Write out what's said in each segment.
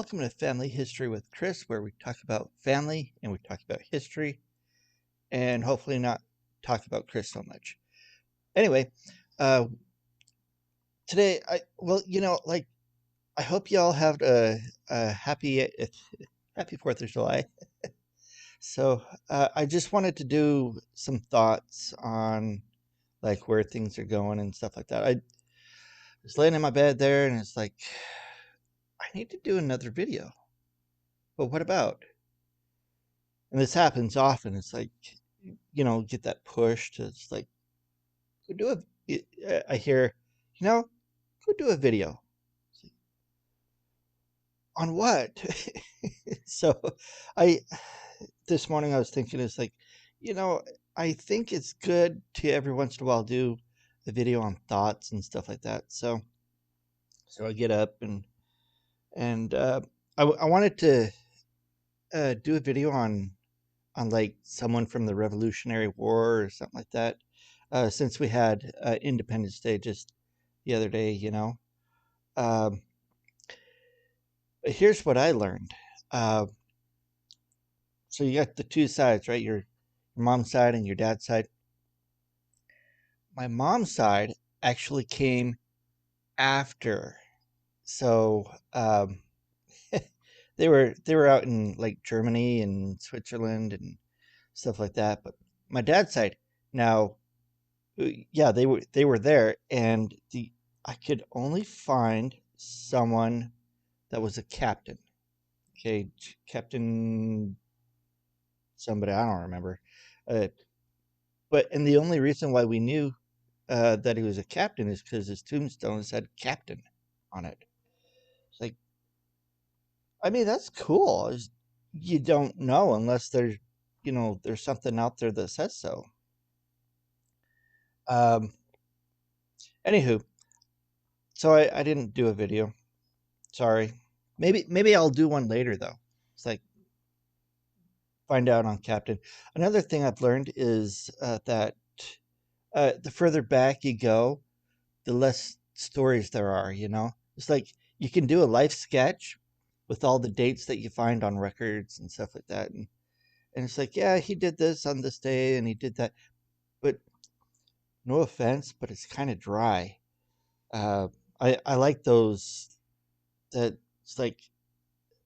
Welcome to Family History with Chris, where we talk about family and we talk about history and hopefully not talk about Chris so much. Anyway, uh, today, I hope y'all have a happy 4th of July. I just wanted to do some thoughts on like where things are going and stuff like that. I was laying in my bed there and it's like, I need to do another video. But what about? And this happens often. It's like, get that push to it's like, go do I hear, go do a video. On what? So I, this morning I was thinking, it's like, you know, I think it's good to every once in a while do a video on thoughts and stuff like that. So I get up and I wanted to do a video on like someone from the Revolutionary War or something like that. Since we had Independence Day just the other day, Um, here's what I learned. Uh, so you got the two sides, right? Your mom's side and your dad's side. My mom's side actually came after. So they were out in like Germany and Switzerland and stuff like that. But my dad's side now, yeah, they were there, and the I could only find someone that was a captain. Okay, Captain somebody I don't remember. Uh, and the only reason why we knew that he was a captain is because his tombstone said captain on it. It's like, I mean, that's cool. You don't know unless there's something out there that says so. Um, Anywho, so I didn't do a video. Sorry. Maybe I'll do one later though. It's like find out on captain. Another thing I've learned is that the further back you go, the less stories there are, It's like you can do a life sketch with all the dates that you find on records and stuff like that. And it's like, yeah, he did this on this day and he did that. But no offense, but it's kind of dry. Uh, I like those that it's like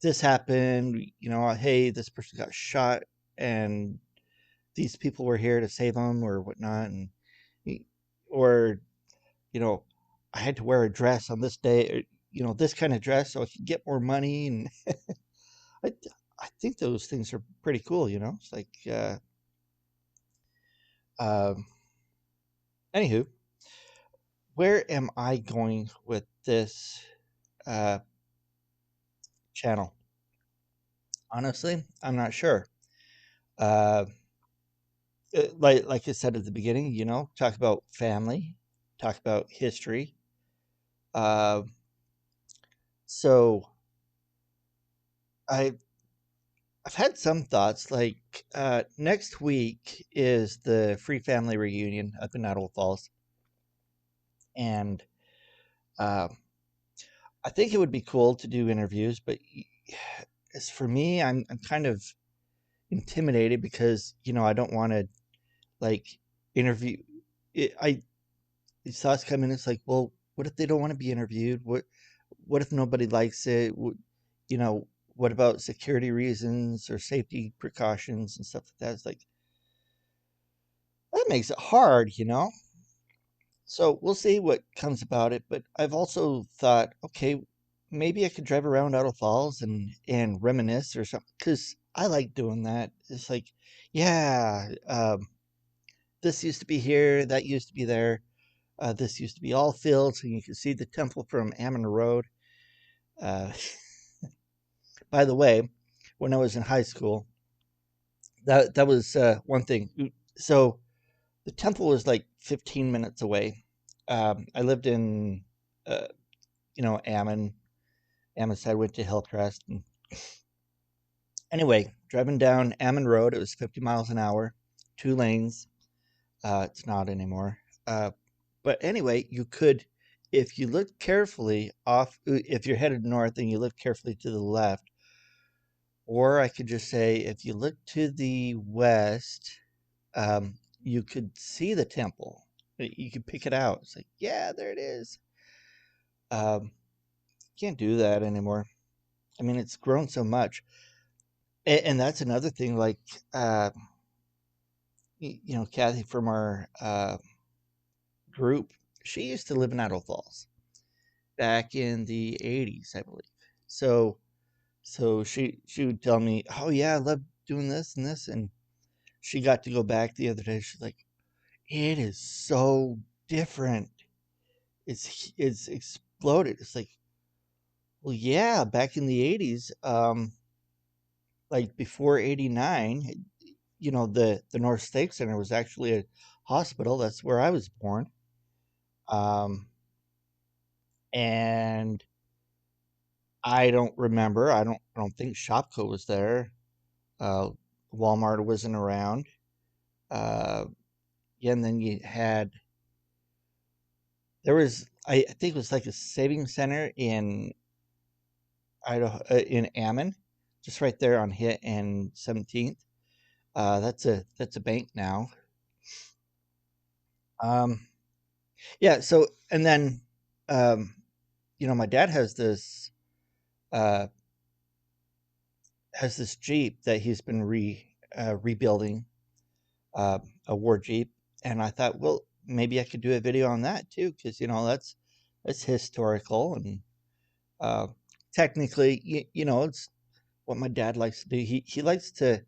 this happened, hey, this person got shot and these people were here to save them or whatnot. Or you know, I had to wear a dress on this day, this kind of dress so I could get more money. And I, I think those things are pretty cool. It's like, um, anywho, where am I going with this uh, channel? Honestly, I'm not sure. Uh, like I said at the beginning, talk about family, talk about history. Uh, so I I've had some thoughts. Like next week is the Free Family Reunion up in Idaho Falls, and uh, I think it would be cool to do interviews. But as for me, I'm kind of intimidated because I don't want to like interview. I These thoughts come in. It's like, well, what if they don't want to be interviewed? What if nobody likes it? You know, what about security reasons or safety precautions and stuff like that? It's like that makes it hard. So we'll see what comes about it. But I've also thought, okay, maybe I could drive around Idle Falls and reminisce or something because I like doing that. It's like, yeah, this used to be here, that used to be there. This used to be all fields, and you can see the temple from Ammon Road. Uh, by the way, when I was in high school, that was one thing. So the temple was like 15 minutes away. I lived in, uh, Ammon. Ammon side went to Hillcrest. And anyway, driving down Ammon Road, it was 50 miles an hour, 2 lanes. It's not anymore. Uh, but anyway, you could if you look carefully if you're headed north and you look carefully to the left, or I could just say if you look to the west, you could see the temple. You could pick it out. It's like, yeah, there it is. Um, can't do that anymore. I mean, it's grown so much, and that's another thing. Like, uh, Kathy from our group, she used to live in Idaho Falls back in the '80s, I believe. So, she would tell me, "Oh yeah, I love doing this and this," and she got to go back the other day. She's like, "It is so different. It's exploded." It's like, well, yeah, back in the '80s, like before '89, the North State Center was actually a hospital. That's where I was born. Um, and I don't think Shopko was there. Uh, Walmart wasn't around. Uh, yeah, and then you had there was I think it was like a savings center in Idaho in Ammon, just right there on Hit and 17th. That's a bank now. Um, yeah. So and then um, my dad uh, has this Jeep that he's been rebuilding, uh, a war Jeep, and I thought, well, maybe I could do a video on that too, because that's historical and uh, technically, it's what my dad likes to do. He likes to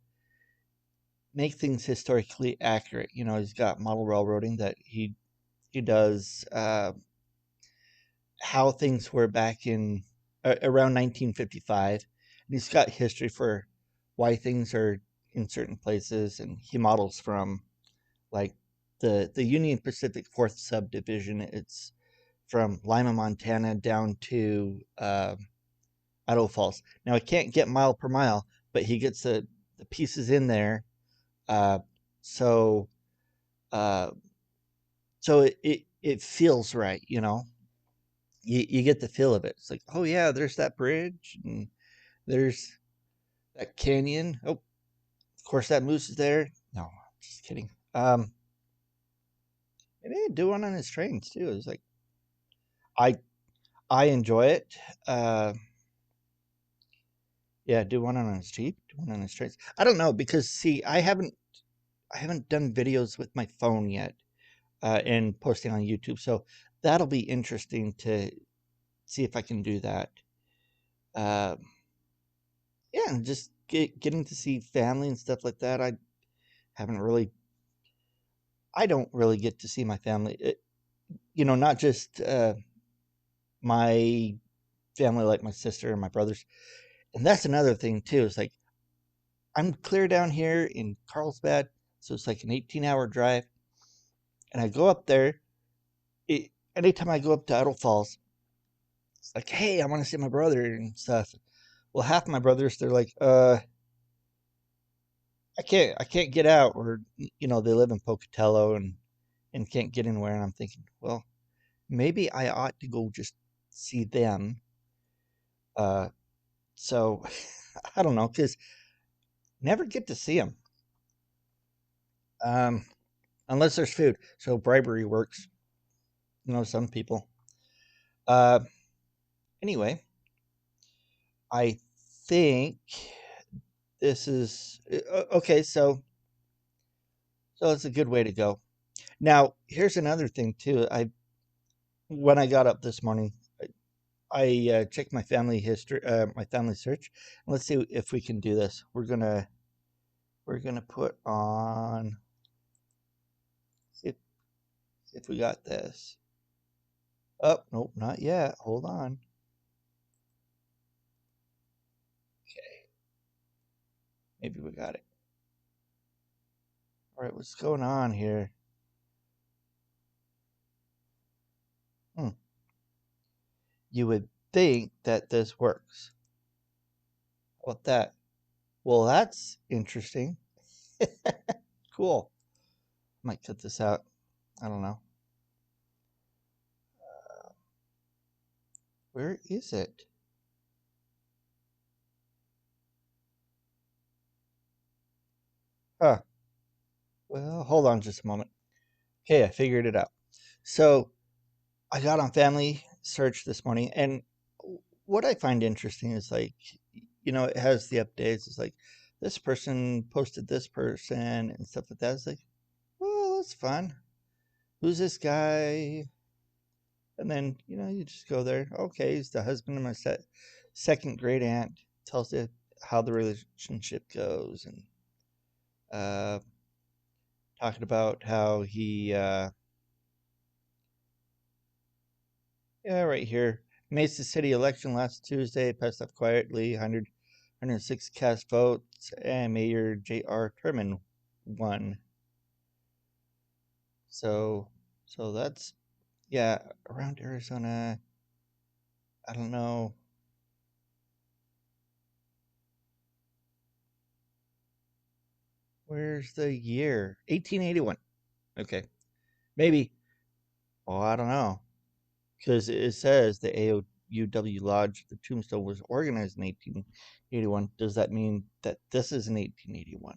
make things historically accurate. He's got model railroading that he does how things were back in around 1955, and he's got history for why things are in certain places, and he models from like the Union Pacific Fourth Subdivision. It's from Lima, Montana, down to Idaho Falls. Now I can't get mile per mile, but he gets the pieces in there, uh, so uh, it feels right. You get the feel of it. It's like, oh yeah, there's that bridge, and there's that canyon. Oh, of course that moose is there. No, just kidding. Maybe I do one on his trains too. It's like I I enjoy it. Uh, yeah, do one on his Jeep, do one on his trains. I don't know because see, I haven't done videos with my phone yet, and posting on YouTube. So that'll be interesting to see if I can do that. Uh, yeah, and just getting to see family and stuff like that. Haven't really, I don't really get to see my family. Not just my family, like my sister and my brothers. And that's another thing too. Is like I'm clear down here in Carlsbad, so it's like an 18-hour drive, and I go up there. Anytime I go up to Idle Falls, it's like, hey, I want to see my brother and stuff. Well, half my brothers, they're like, I can't get out, or they live in Pocatello and can't get anywhere. And I'm thinking, well, maybe I ought to go just see them. Uh, so I don't know, because never get to see them, um, unless there's food. So bribery works. Some people. Uh, anyway, I think this is okay. So it's a good way to go. Now, here's another thing too. When I got up this morning, I checked my family history, my family search. Let's see if we can do this. We're gonna put on. See if we got this. Oh nope, not yet. Hold on. Okay, maybe we got it. All right, what's going on here? Hmm. You would think that this works. How about that? Well, that's interesting. Cool. Might cut this out. I don't know. Where is it? Huh. Well, hold on just a moment. Okay, I figured it out. So I got on Family Search this morning, and what I find interesting is like, it has the updates. It's like this person posted this person and stuff like that. It's like, well, that's fun. Who's this guy? And then you just go there. Okay, he's the husband of my second great aunt. Tells you how the relationship goes, and uh, talking about how he, yeah, right here. Mesa City election last Tuesday passed off quietly. 106 cast votes, and Mayor J.R. Turman won. So, so that's, yeah, around Arizona. I don't know. Where's the year? 1881. Okay, maybe. Oh, I don't know, because it says the AOUW Lodge, the Tombstone, was organized in 1881. Does that mean that this is in 1881?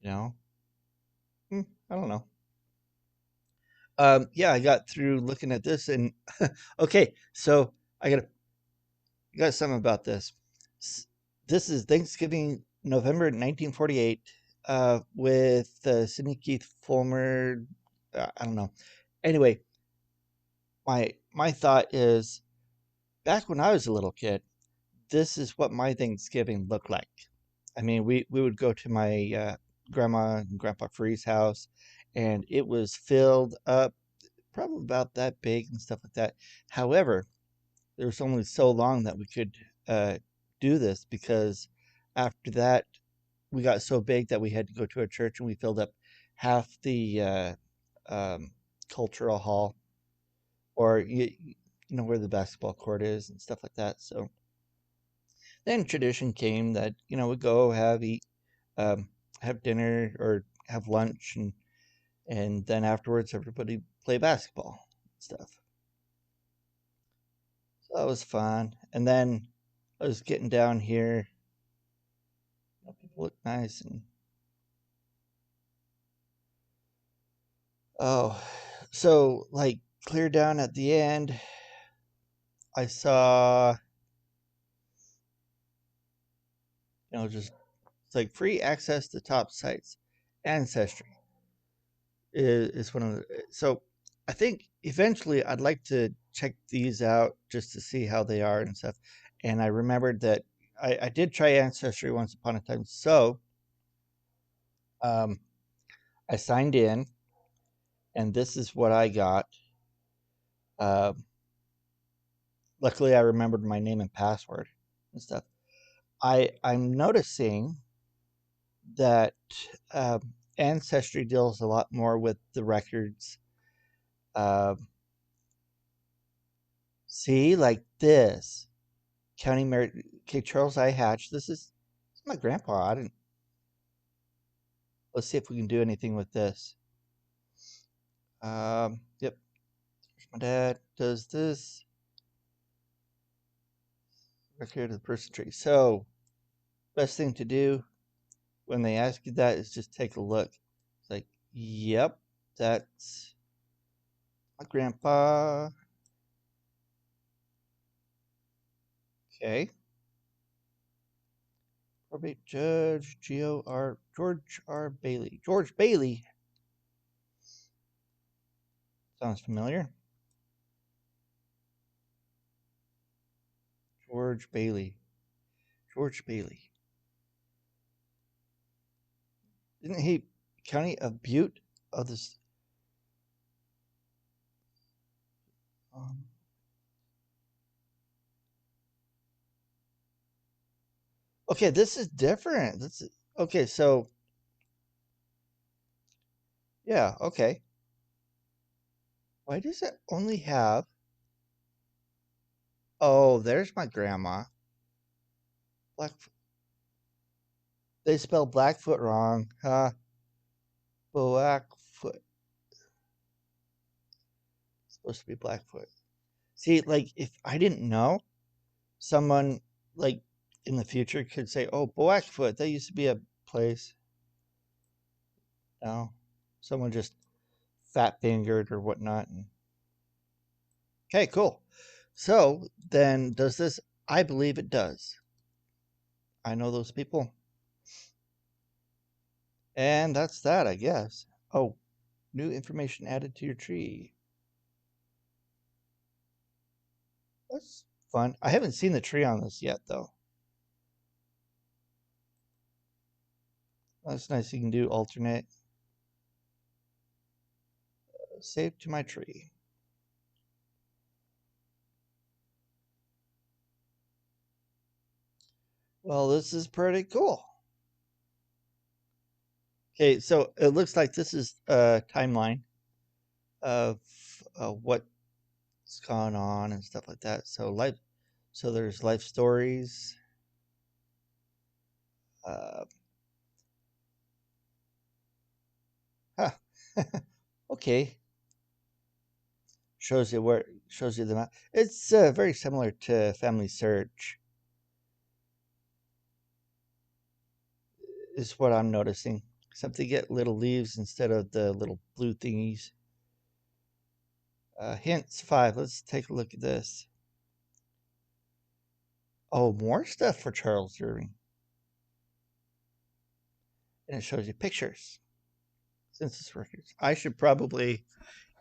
You know, hmm, I don't know. Yeah, I got through looking at this, and okay, so I got something about this. This is Thanksgiving, November 1948, with Sidney Keith Fulmer. I don't know. Anyway, my thought is, back when I was a little kid, this is what my Thanksgiving looked like. I mean, we would go to my grandma and grandpa Free's house, and it was filled up, probably about that big and stuff like that. However, there was only so long that we could do this, because after that we got so big that we had to go to a church, and we filled up half the um, cultural hall, or where the basketball court is and stuff like that. So then tradition came that we'd go um, have dinner or have lunch, and then afterwards everybody play basketball and stuff. So that was fun. And then I was getting down here. People look nice, and oh, so like clear down at the end, I saw just it's like free access to top sites. Ancestry is one of the, so I think eventually I'd like to check these out just to see how they are and stuff. And I remembered that I did try Ancestry once upon a time. So um, I signed in, and this is what I got. Um, Luckily, I remembered my name and password and stuff. I'm noticing that Ancestry deals a lot more with the records. Um, See, like this, County Mayor. Okay, Charles I. Hatch. This is my grandpa. I didn't. Let's see if we can do anything with this. Yep. My dad does this. Record of the person tree. So, best thing to do when they ask you that is just take a look. It's like, yep, that's my grandpa. Okay. Probate Judge George R. Bailey. George Bailey sounds familiar. George Bailey. George Bailey. Isn't he County of Butte of this? Um, okay, this is different. This is okay. So yeah, okay. Why does it only have? Oh, there's my grandma. Black. They spell Blackfoot wrong, huh? Blackfoot. It's supposed to be Blackfoot. See, like if I didn't know, someone like in the future could say, "Oh, Blackfoot, that used to be a place." No, someone just fat fingered or whatnot. And okay, cool. So then, does this? I believe it does. I know those people, and that's that, I guess. Oh, new information added to your tree. That's fun. I haven't seen the tree on this yet, though. That's nice. You can do alternate. Save to my tree. Well, this is pretty cool. Okay, so it looks like this is a timeline of what's gone on and stuff like that. So there's life stories. Uh, huh. Okay, shows you the map. It's very similar to Family Search, is what I'm noticing. Except they get little leaves instead of the little blue thingies. Hints 5. Let's take a look at this. Oh, more stuff for Charles Irving. And it shows you pictures, census records. I should probably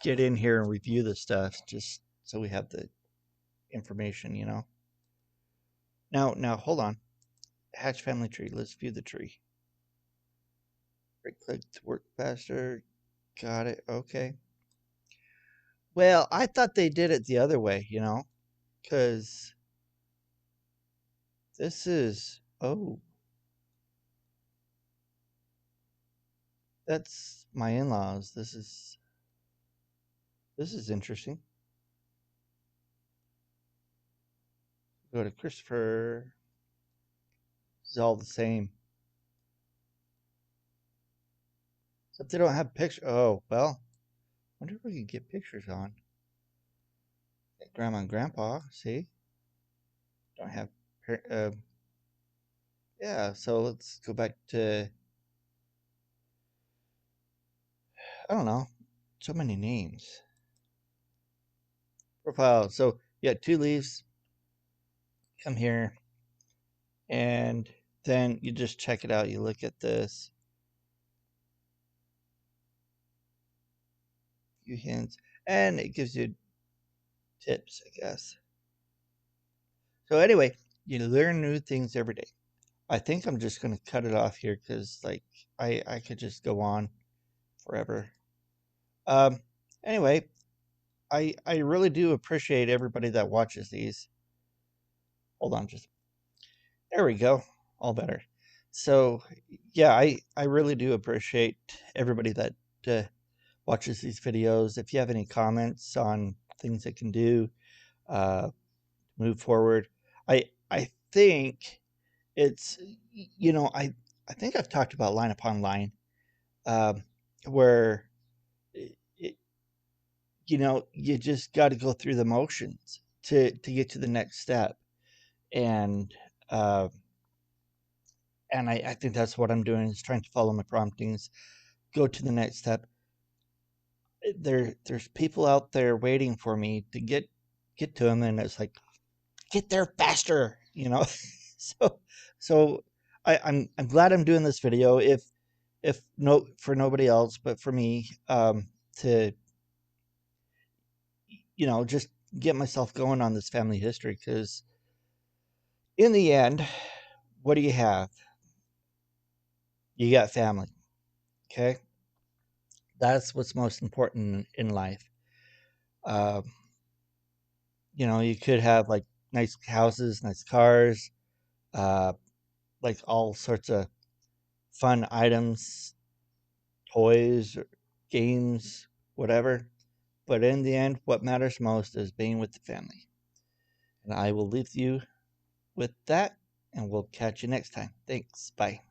get in here and review this stuff just so we have the information, you know. Now hold on. Hatch family tree. Let's view the tree. Right click to work faster. Got it. Okay. Well, I thought they did it the other way, you know, because this is, oh, that's my in-laws. This is interesting. Go to Christopher. It's all the same. Except they don't have pictures. Oh, well, wonder if we can get pictures on. Grandma and Grandpa, see? Don't have, yeah, so let's go back to, I don't know, so many names. Profile. So you got 2 leaves. Come here, and then you just check it out. You look at this. Few hints, and it gives you tips, I guess. So anyway, you learn new things every day. I think I'm just gonna cut it off here because like I could just go on forever. Um. Anyway, I really do appreciate everybody that watches these. Hold on, just there we go. All better. So yeah, I really do appreciate everybody that uh, watches these videos. If you have any comments on things that can do, move forward, I think it's I think I've talked about line upon line, um, where it, you just got to go through the motions to get to the next step, and uh, I think that's what I'm doing is trying to follow my promptings, go to the next step. There's people out there waiting for me to get to them, and it's like get there faster, you know. so so I'm glad I'm doing this video. If no for nobody else, but for me, to just get myself going on this family history, because in the end, what do you have? You got family. Okay, that's what's most important in life. Um, you could have like nice houses, nice cars, uh, like all sorts of fun items, toys, or games, whatever. But in the end, what matters most is being with the family. And I will leave you with that, and we'll catch you next time. Thanks. Bye.